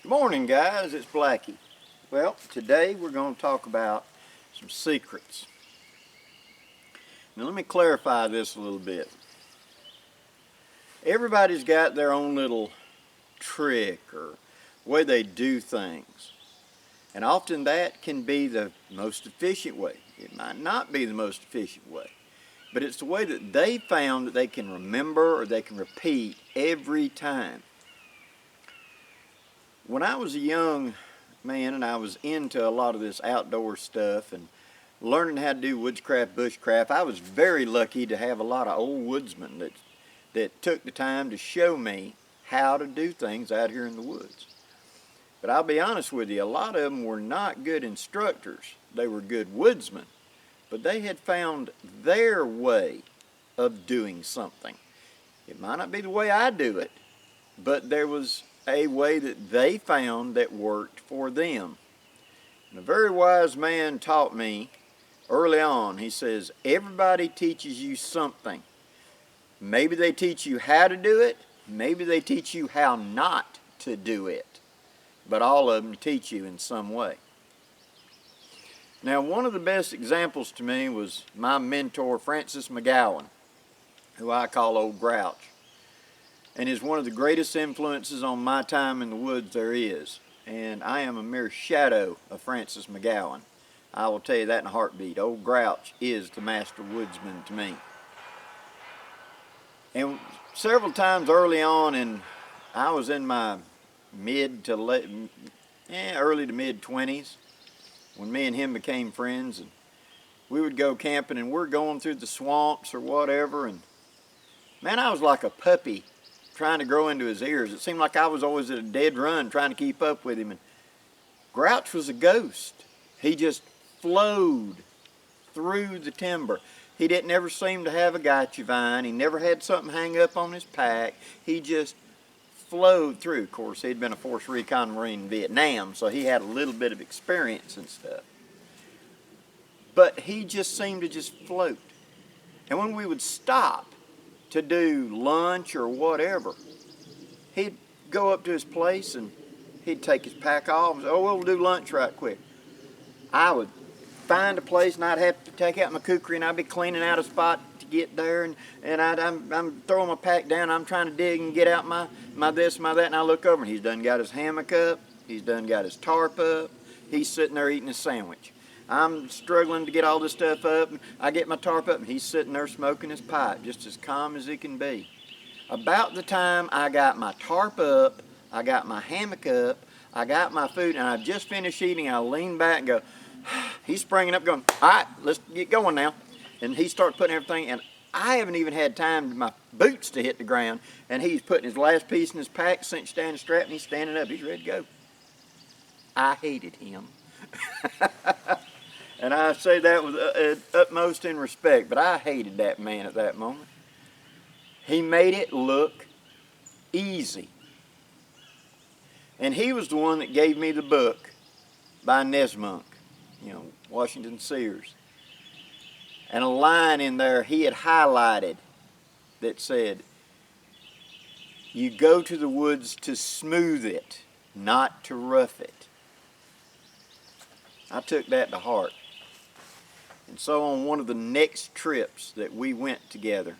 Morning guys, it's Blackie. Well, today we're going to talk about some secrets. Now let me clarify this a little bit. Everybody's got their own little trick or way they do things. And often that can be the most efficient way. It might not be the most efficient way. But it's the way that they found that they can remember or they can repeat every time. When I was a young man and I was into a lot of this outdoor stuff and learning how to do woodscraft, bushcraft, I was very lucky to have a lot of old woodsmen that took the time to show me how to do things out here in the woods. But I'll be honest with you, a lot of them were not good instructors. They were good woodsmen, but they had found their way of doing something. It might not be the way I do it, but there was a way that they found that worked for them. And a very wise man taught me early on. He says, everybody teaches you something. Maybe they teach you how to do it, maybe they teach you how not to do it, but all of them teach you in some way. Now, one of the best examples to me was my mentor, Francis McGowan, who I call Old Grouch, and is one of the greatest influences on my time in the woods there is. And I am a mere shadow of Francis McGowan. I will tell you that in a heartbeat. Old Grouch is the master woodsman to me. And several times early on, and I was in my early to mid 20s, when me and him became friends, and we would go camping and we're going through the swamps or whatever, and man, I was like a puppy trying to grow into his ears. It seemed like I was always at a dead run trying to keep up with him. And Grouch was a ghost. He just flowed through the timber. He didn't ever seem to have a gotcha vine. He never had something hang up on his pack. He just flowed through. Of course, he'd been a Force Recon Marine in Vietnam, so he had a little bit of experience and stuff. But he just seemed to just float. And when we would stop to do lunch or whatever, he'd go up to his place and he'd take his pack off and say, oh, we'll do lunch right quick. I would find a place and I'd have to take out my kukri and I'd be cleaning out a spot to get there, and I'm throwing my pack down, I'm trying to dig and get out my this, my that, and I look over and he's done got his hammock up, he's done got his tarp up, he's sitting there eating a sandwich. I'm struggling to get all this stuff up. I get my tarp up and he's sitting there smoking his pipe, just as calm as he can be. About the time I got my tarp up, I got my hammock up, I got my food, and I just finished eating, I lean back and go, he's springing up going, all right, let's get going now. And he starts putting everything, and I haven't even had time for my boots to hit the ground, and he's putting his last piece in his pack, cinched down his strap, and he's standing up, he's ready to go. I hated him. And I say that with utmost in respect, but I hated that man at that moment. He made it look easy. And he was the one that gave me the book by Nesmunk, Washington Sears. And a line in there he had highlighted that said, you go to the woods to smooth it, not to rough it. I took that to heart. And so on one of the next trips that we went together,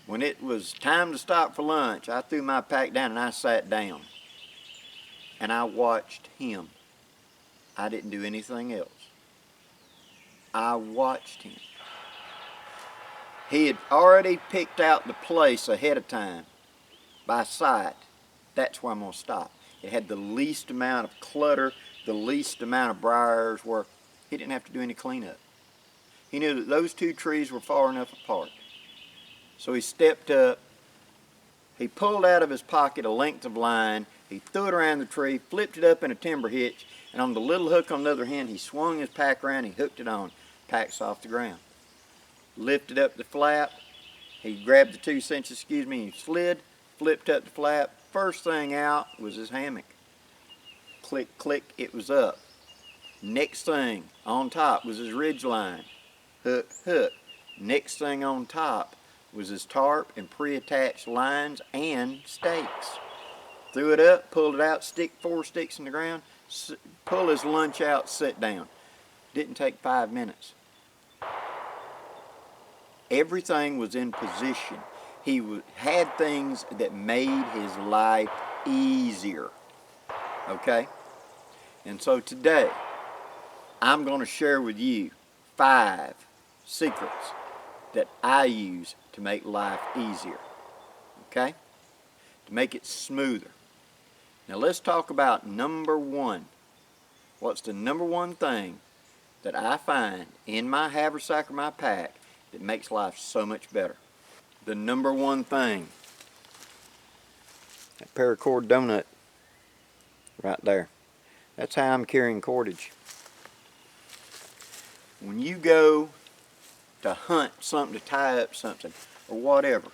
when it was time to stop for lunch, I threw my pack down and I sat down. And I watched him. I didn't do anything else. I watched him. He had already picked out the place ahead of time by sight. That's where I'm going to stop. It had the least amount of clutter, the least amount of briars, where he didn't have to do any cleanup. He knew that those two trees were far enough apart. So he stepped up, he pulled out of his pocket a length of line, he threw it around the tree, flipped it up in a timber hitch, and on the little hook on the other hand, he swung his pack around, he hooked it on, pack's off the ground. Lifted up the flap, he grabbed the 2 cinches, he slid, flipped up the flap. First thing out was his hammock. Click, click, it was up. Next thing on top was his ridgeline. Hook, hook. Next thing on top was his tarp and pre-attached lines and stakes. Threw it up, pulled it out, stick 4 sticks in the ground, pull his lunch out, sit down. Didn't take 5 minutes. Everything was in position. He had things that made his life easier. Okay? And so today, I'm going to share with you 5 secrets that I use to make life easier. Okay? To make it smoother. Now let's talk about number 1. What's the number 1 thing that I find in my haversack or my pack that makes life so much better? The number 1 thing, that paracord donut right there. That's how I'm carrying cordage. When you go to hunt something, to tie up something, or whatever,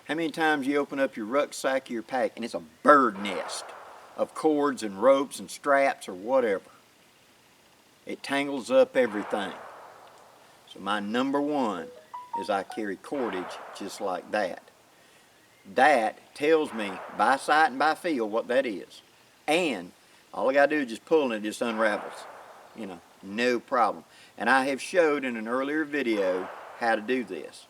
how many times you open up your rucksack or your pack and it's a bird nest of cords and ropes and straps or whatever? It tangles up everything. So my number 1 is I carry cordage just like that. That tells me by sight and by feel what that is. And all I got to do is just pull and it just unravels. You know, no problem. And I have showed in an earlier video how to do this.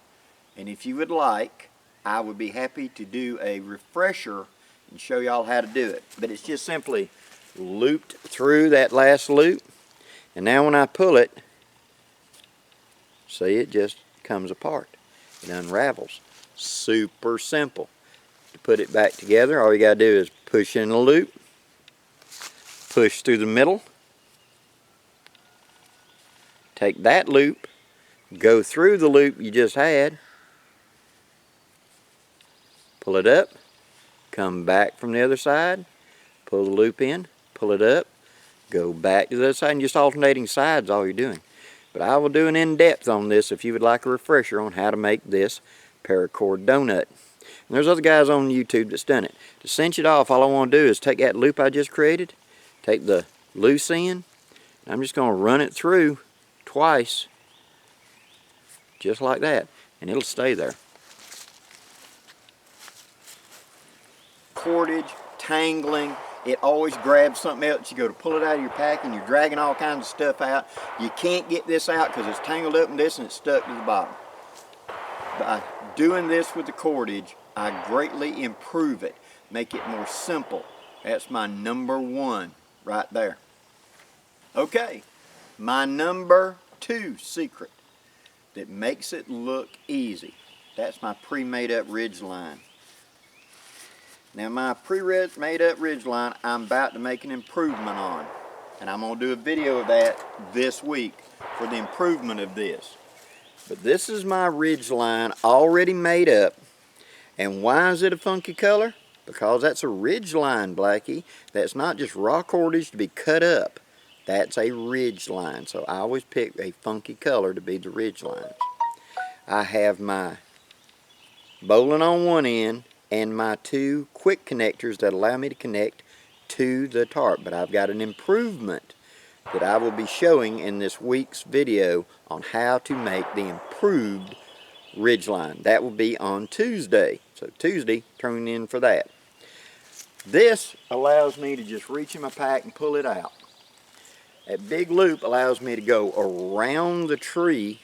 And if you would like, I would be happy to do a refresher and show y'all how to do it. But it's just simply looped through that last loop. And now when I pull it, see, it just comes apart. It unravels. Super simple. To put it back together, all you got to do is push in the loop, push through the middle, take that loop, go through the loop you just had, pull it up, come back from the other side, pull the loop in, pull it up, go back to the other side, and just alternating sides all you're doing. But I will do an in-depth on this if you would like a refresher on how to make this paracord donut. And there's other guys on YouTube that's done it. To cinch it off, all I want to do is take that loop I just created, take the loose end, and I'm just going to run it through twice, just like that, and it'll stay there. Cordage, tangling, it always grabs something else. You go to pull it out of your pack and you're dragging all kinds of stuff out. You can't get this out because it's tangled up in this and it's stuck to the bottom. By doing this with the cordage, I greatly improve it, make it more simple. That's my number 1 right there. Okay, my number 2 secret that makes it look easy. That's my pre-made up Ridgeline. Now my pre-made up Ridgeline, I'm about to make an improvement on. And I'm going to do a video of that this week for the improvement of this. But this is my Ridgeline already made up. And why is it a funky color? Because that's a Ridgeline, Blackie. That's not just raw cordage to be cut up. That's a Ridgeline. So I always pick a funky color to be the Ridgelines. I have my bowline on one end and my 2 quick connectors that allow me to connect to the tarp. But I've got an improvement that I will be showing in this week's video on how to make the improved Ridgeline. That will be on Tuesday. So Tuesday, tune in for that. This allows me to just reach in my pack and pull it out. That big loop allows me to go around the tree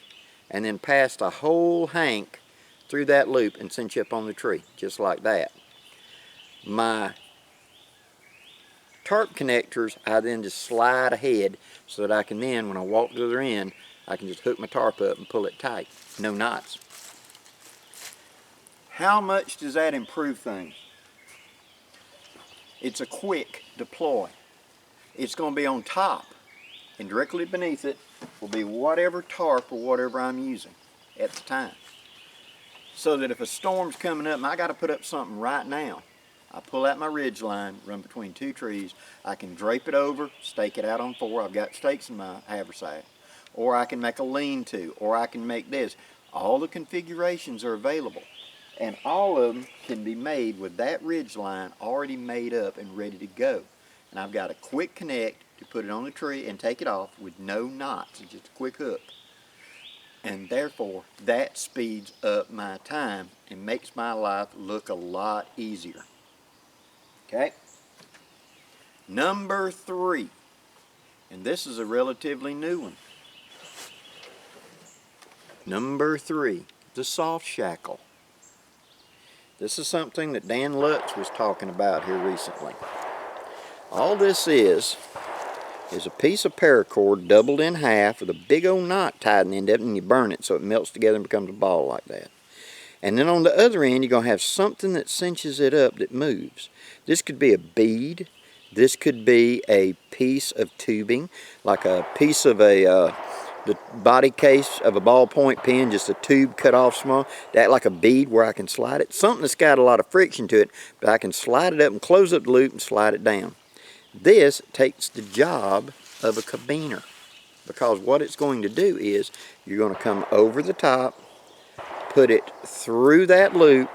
and then pass the whole hank through that loop and cinch up on the tree, just like that. My tarp connectors, I then just slide ahead so that I can then, when I walk to the other end, I can just hook my tarp up and pull it tight. No knots. How much does that improve things? It's a quick deploy. It's going to be on top, and directly beneath it will be whatever tarp or whatever I'm using at the time. So that if a storm's coming up and I got to put up something right now, I pull out my Ridgeline, run between 2 trees, I can drape it over, stake it out on 4, I've got stakes in my haversack, or I can make a lean-to, or I can make this. All the configurations are available, and all of them can be made with that Ridgeline already made up and ready to go. And I've got a quick connect to put it on the tree and take it off with no knots. It's just a quick hook. And therefore, that speeds up my time and makes my life look a lot easier. Okay? Number 3, and this is a relatively new one. Number 3, the soft shackle. This is something that Dan Lutz was talking about here recently. All this is a piece of paracord doubled in half with a big old knot tied in the end of it, and you burn it so it melts together and becomes a ball like that. And then on the other end, you're going to have something that cinches it up that moves. This could be a bead. This could be a piece of tubing, like a piece of the body case of a ballpoint pen, just a tube cut off small, that like a bead where I can slide it. Something that's got a lot of friction to it, but I can slide it up and close up the loop and slide it down. This takes the job of a cabiner, because what it's going to do is you're going to come over the top, put it through that loop,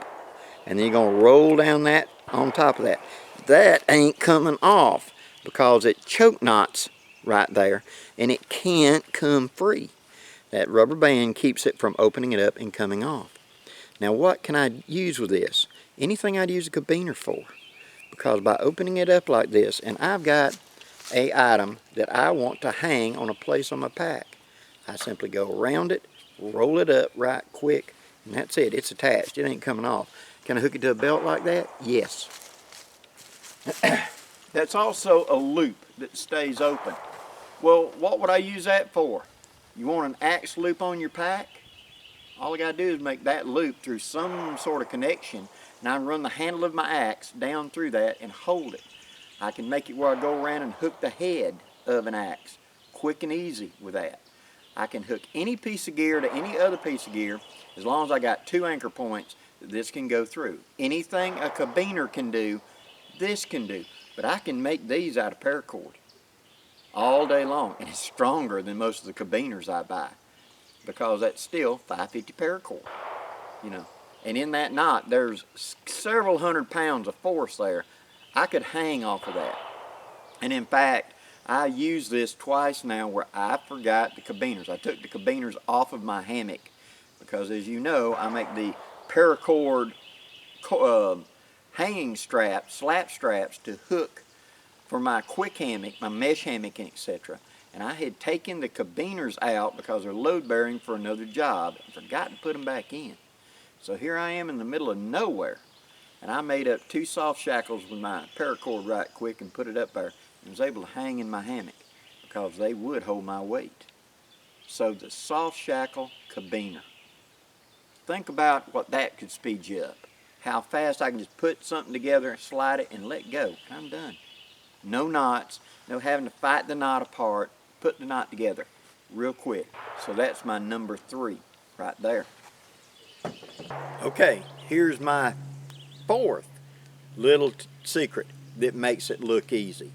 and then you're going to roll down that on top of that. That ain't coming off because it choke knots right there, and it can't come free. That rubber band keeps it from opening it up and coming off. Now what can I use with this? Anything I'd use a cabiner for. Because by opening it up like this, and I've got a item that I want to hang on a place on my pack, I simply go around it, roll it up right quick, and that's it. It's attached. It ain't coming off. Can I hook it to a belt like that? Yes. That's also a loop that stays open. Well, what would I use that for? You want an axe loop on your pack? All I gotta do is make that loop through some sort of connection, and I run the handle of my axe down through that and hold it. I can make it where I go around and hook the head of an axe, quick and easy with that. I can hook any piece of gear to any other piece of gear as long as I got 2 anchor points that this can go through. Anything a cabiner can do, this can do. But I can make these out of paracord all day long, and it's stronger than most of the cabiners I buy, because that's still 550 paracord, you know. And in that knot, there's several hundred pounds of force there. I could hang off of that. And in fact, I used this twice now where I forgot the cabiners. I took the cabiners off of my hammock because, as you know, I make the paracord hanging straps, slap straps to hook for my quick hammock, my mesh hammock, and etc. And I had taken the cabiners out because they're load bearing for another job and forgot to put them back in. So here I am in the middle of nowhere, and I made up 2 soft shackles with my paracord right quick and put it up there and was able to hang in my hammock because they would hold my weight. So the soft shackle cabiner. Think about what that could speed you up. How fast I can just put something together, slide it, and let go. I'm done. No knots, no having to fight the knot apart, put the knot together real quick. So that's my number 3 right there. Okay, here's my 4th little secret that makes it look easy.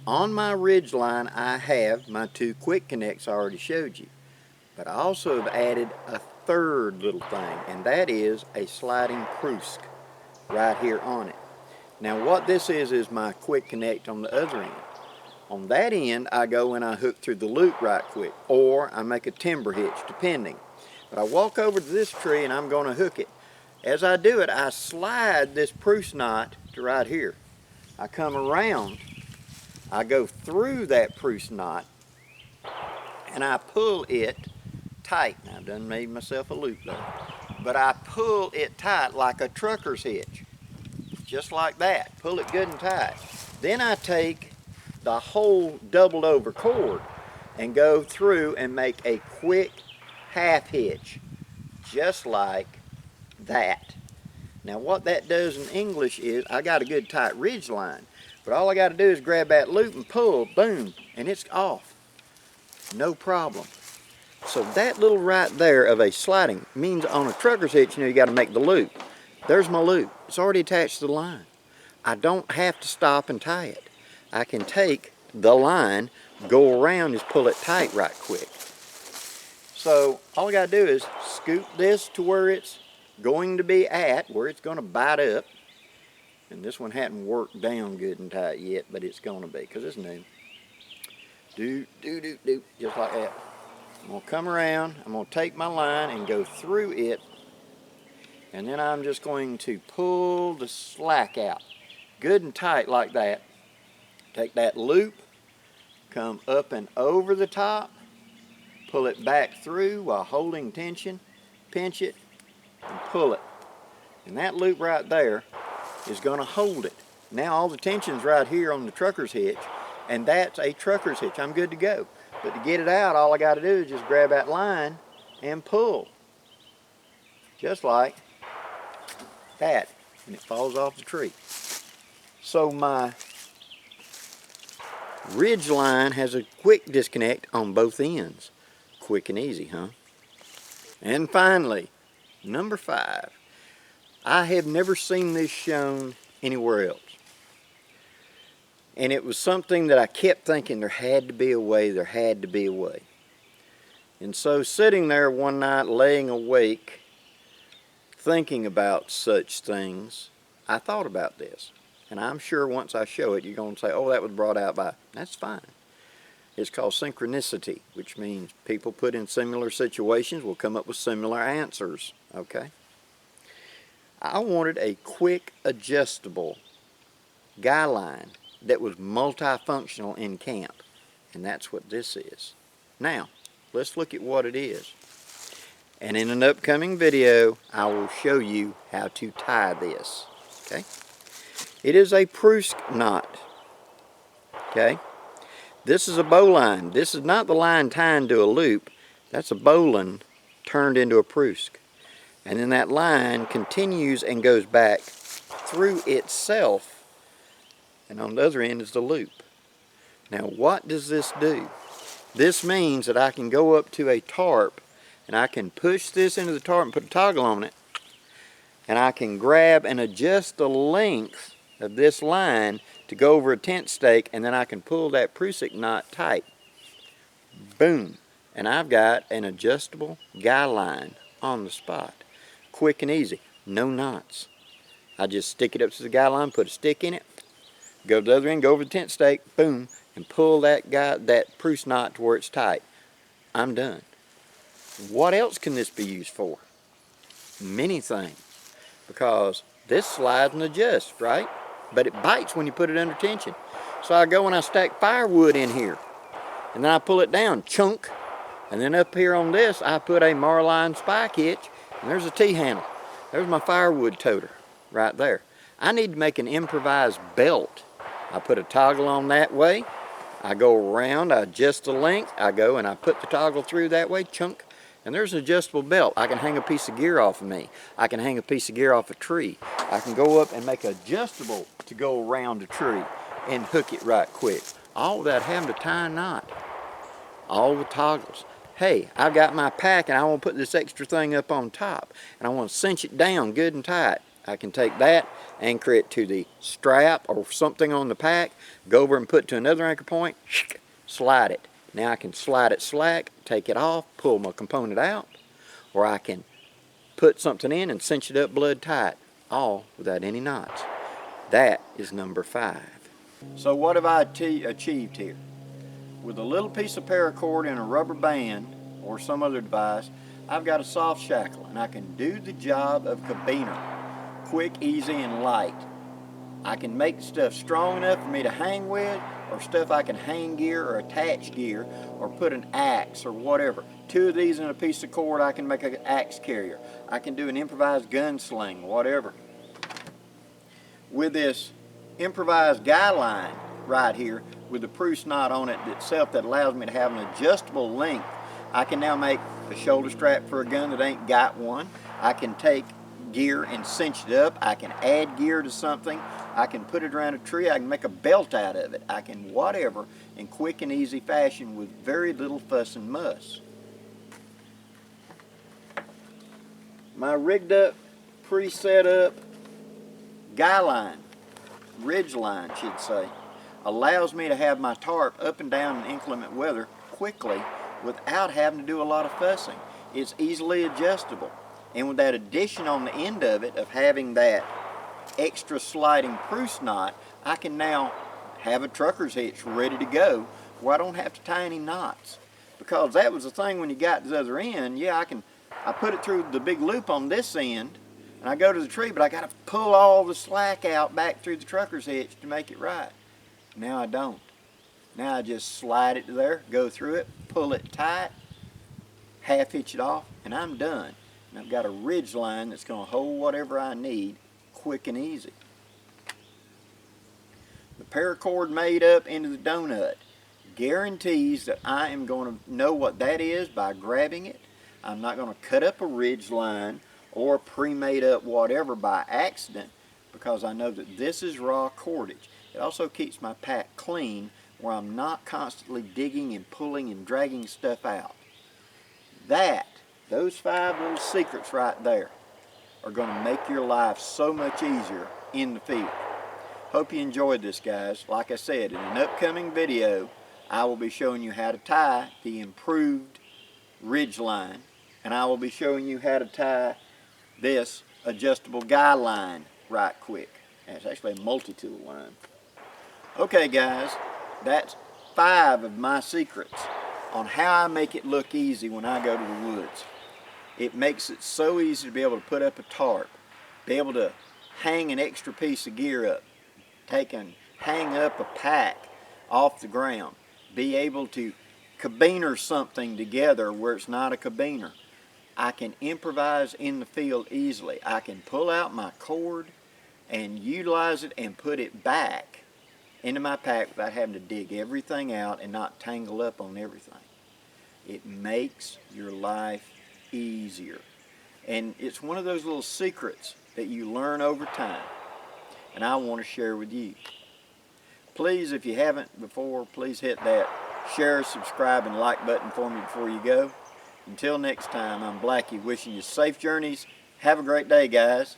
On my Ridgeline, I have my 2 quick connects I already showed you. But I also have added a 3rd little thing, and that is a sliding Krusk right here on it. Now what this is my quick connect on the other end. On that end, I go and I hook through the loop right quick, or I make a timber hitch, depending. But I walk over to this tree and I'm going to hook it. As I do it, I slide this spruce knot to right here. I come around, I go through that spruce knot, and I pull it tight. Now I've done made myself a loop there. But I pull it tight like a trucker's hitch. Just like that. Pull it good and tight. Then I take the whole doubled over cord and go through and make a quick half hitch. Just like that. Now what that does in English is, I got a good tight ridge line, but all I got to do is grab that loop and pull, boom, and it's off. No problem. So that little right there of a sliding means on a trucker's hitch, you know, you got to make the loop. There's my loop. It's already attached to the line. I don't have to stop and tie it. I can take the line, go around, just pull it tight right quick. So all I got to do is scoop this to where it's going to be at, where it's going to bite up. And this one hadn't worked down good and tight yet, but it's going to be because it's new. Do, just like that. I'm going to come around, I'm going to take my line and go through it, and then I'm just going to pull the slack out good and tight like that, Take that loop, come up and over the top, pull it back through while holding tension, pinch it, and pull it. And that loop right there is going to hold it. Now all the tension's right here on the trucker's hitch, and that's a trucker's hitch. I'm good to go. But to get it out, all I got to do is just grab that line and pull. Just like that, and it falls off the tree. So my Ridgeline has a quick disconnect on both ends. Quick and easy, huh? And finally, number 5. I have never seen this shown anywhere else. And it was something that I kept thinking there had to be a way, there had to be a way. And so sitting there one night laying awake, thinking about such things, I thought about this. And I'm sure once I show it, you're going to say, oh, that was brought out by, that's fine. It's called synchronicity, which means people put in similar situations will come up with similar answers, okay? I wanted a quick adjustable guyline that was multifunctional in camp, and that's what this is. Now, let's look at what it is. And in an upcoming video, I will show you how to tie this, okay? It is a Krusk knot, okay? This is a bowline. This is not the line tying to a loop. That's a bowline turned into a Krusk. And then that line continues and goes back through itself, and on the other end is the loop. Now what does this do? This means that I can go up to a tarp and I can push this into the tarp and put a toggle on it, and I can grab and adjust the length of this line to go over a tent stake, and then I can pull that Krusk knot tight. Boom. And I've got an adjustable guyline on the spot. Quick and easy. No knots. I just stick it up to the guyline, put a stick in it, go to the other end, go over the tent stake, boom, and pull that Krusk knot to where it's tight. I'm done. What else can this be used for? Many things. Because this slides and adjusts, right? But it bites when you put it under tension. So I go and I stack firewood in here, and then I pull it down, chunk, and then up here on this I put a Marline spike hitch, and there's a T-handle. There's my firewood toter right there. I need to make an improvised belt. I put a toggle on that way, I go around, I adjust the length, I go and I put the toggle through that way, chunk, and there's an adjustable belt. I can hang a piece of gear off of me. I can hang a piece of gear off a tree. I can go up and make adjustable to go around a tree and hook it right quick. All without having to tie a knot. All with toggles. Hey, I've got my pack and I want to put this extra thing up on top, and I want to cinch it down good and tight. I can take that, anchor it to the strap or something on the pack, go over and put it to another anchor point, slide it. Now I can slide it slack, take it off, pull my component out, or I can put something in and cinch it up blood tight, all without any knots. That is number 5. So what have I achieved here? With a little piece of paracord and a rubber band or some other device, I've got a soft shackle, and I can do the job of cabiner. Quick, easy, and light. I can make stuff strong enough for me to hang with, or stuff I can hang gear or attach gear or put an axe or whatever. 2 of these and a piece of cord, I can make an axe carrier. I can do an improvised gun sling, whatever. With this improvised guyline right here with the Krusk knot on it itself that allows me to have an adjustable length, I can now make a shoulder strap for a gun that ain't got one. I can take gear and cinch it up. I can add gear to something. I can put it around a tree. I can make a belt out of it. I can whatever in quick and easy fashion with very little fuss and muss. My rigged up, pre-set up guyline, Ridgeline should say, allows me to have my tarp up and down in inclement weather quickly without having to do a lot of fussing. It's easily adjustable. And with that addition on the end of it, of having that extra sliding Krusk knot, I can now have a trucker's hitch ready to go where I don't have to tie any knots. Because that was the thing when you got to the other end, yeah, I put it through the big loop on this end, and I go to the tree, but I got to pull all the slack out back through the trucker's hitch to make it right. Now I don't. Now I just slide it there, go through it, pull it tight, half hitch it off, and I'm done. And I've got a Ridgeline that's going to hold whatever I need quick and easy. The paracord made up into the donut guarantees that I am going to know what that is by grabbing it. I'm not going to cut up a Ridgeline or pre-made up whatever by accident, because I know that this is raw cordage. It also keeps my pack clean where I'm not constantly digging and pulling and dragging stuff out. Those 5 little secrets right there are going to make your life so much easier in the field. Hope you enjoyed this, guys. Like I said, in an upcoming video, I will be showing you how to tie the improved Ridgeline, and I will be showing you how to tie this adjustable guyline right quick. And it's actually a multi-tool line. Okay, guys, that's 5 of my secrets on how I make it look easy when I go to the woods. It makes it so easy to be able to put up a tarp, be able to hang an extra piece of gear up, hang up a pack off the ground, be able to cabiner something together where it's not a cabiner. I can improvise in the field easily. I can pull out my cord and utilize it and put it back into my pack without having to dig everything out and not tangle up on everything. It makes your life easier. And it's one of those little secrets that you learn over time, and I want to share with you. Please, if you haven't before, please hit that share, subscribe, and like button for me before you go. Until next time, I'm Blackie, wishing you safe journeys. Have a great day, guys.